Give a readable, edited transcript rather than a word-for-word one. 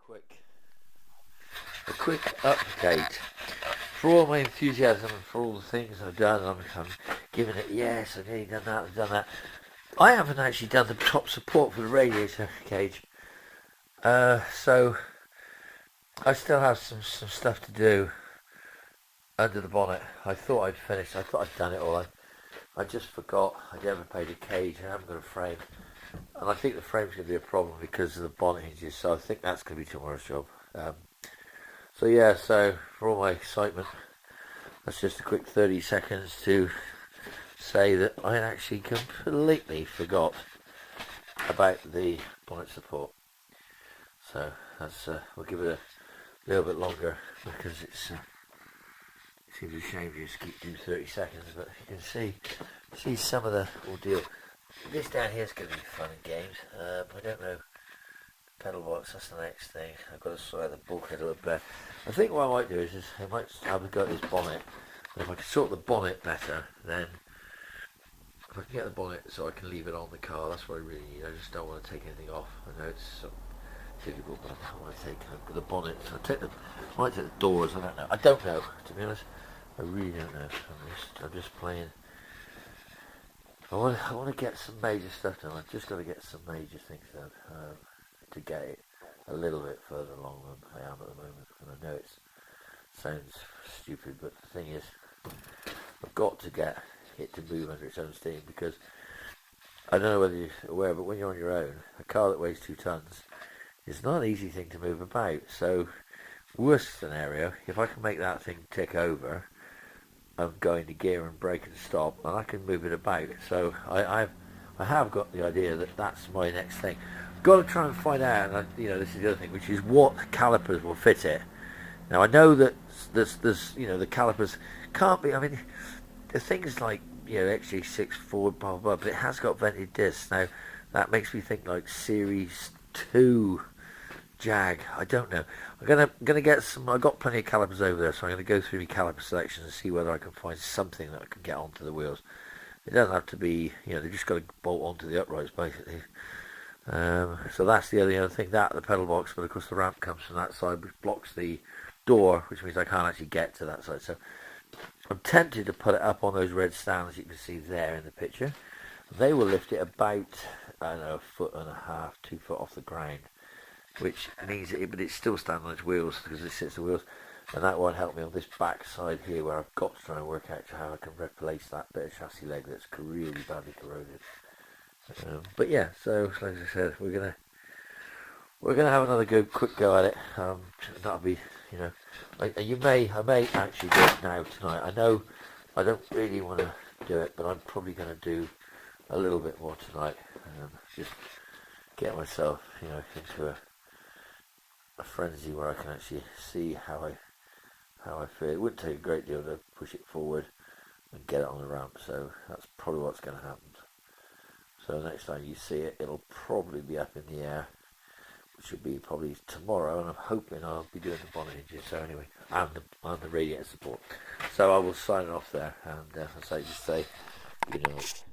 quick, a quick update for all my enthusiasm and for all the things I've done. I'm giving it yes. I've nearly done that. I've done that. I haven't actually done the top support for the radiator cage, so I still have some stuff to do under the bonnet. I thought I'd finished. I thought I'd done it all. I just forgot. I never paid a cage. I haven't got a frame, and I think the frame's going to be a problem because of the bonnet hinges. So I think that's going to be tomorrow's job. So yeah. So for all my excitement, that's just a quick 30 seconds to say that I actually completely forgot about the bonnet support. So that's we'll give it a little bit longer because it seems a shame to just keep doing 30 seconds. But you can see some of the ordeal. This down here is going to be fun and games. I don't know. Pedal box, that's the next thing. I've got to sort out the bulkhead a little bit. I think what I might do is I might have a go at this bonnet. And if I can sort the bonnet better, then if I can get the bonnet so I can leave it on the car, that's what I really need. I just don't want to take anything off. I know it's difficult, but I don't want to take the bonnet. So I might take the doors. I don't know. To be honest, I really don't know. I'm just playing. I want to get some major stuff done. I've just got to get some major things done to get it a little bit further along than I am at the moment. And I know it sounds stupid, but the thing is, I've got to get it to move under its own steam, because I don't know whether you're aware, but when you're on your own, a car that weighs 2 tons is not an easy thing to move about. So worst scenario, if I can make that thing tick over, I'm going to gear and brake and stop, and I can move it about. So I have got the idea that that's my next thing. Got to try and find out, and this is the other thing, which is what calipers will fit it. Now I know that there's the calipers can't be. I mean, the things like XG6 forward, blah blah blah, but it has got vented discs. Now that makes me think like Series 2 Jag. I don't know. I'm gonna get some. I've got plenty of calipers over there, so I'm gonna go through my caliper selection and see whether I can find something that I can get onto the wheels. It doesn't have to be. They just got to bolt onto the uprights basically. So that's the other thing. That the pedal box, but of course the ramp comes from that side, which blocks the door, which means I can't actually get to that side. So I'm tempted to put it up on those red stands you can see there in the picture. They will lift it about, I don't know, 1.5 2 foot off the ground, which means but it's still standing on its wheels because it sits the wheels, and that won't help me on this back side here where I've got to try and work out how I can replace that bit of chassis leg that's really badly corroded. But yeah, so like I said, we're gonna have another quick go at it. That'll be, I may actually do it now tonight. I know I don't really want to do it, but I'm probably going to do a little bit more tonight. Just get myself, into a frenzy where I can actually see how I feel. It wouldn't take a great deal to push it forward and get it on the ramp. So that's probably what's going to happen. So next time you see it, it'll probably be up in the air, which will be probably tomorrow, and I'm hoping I'll be doing the bonnet hinges. So anyway, and the radiator support. So I will sign it off there, and as I just say, good night.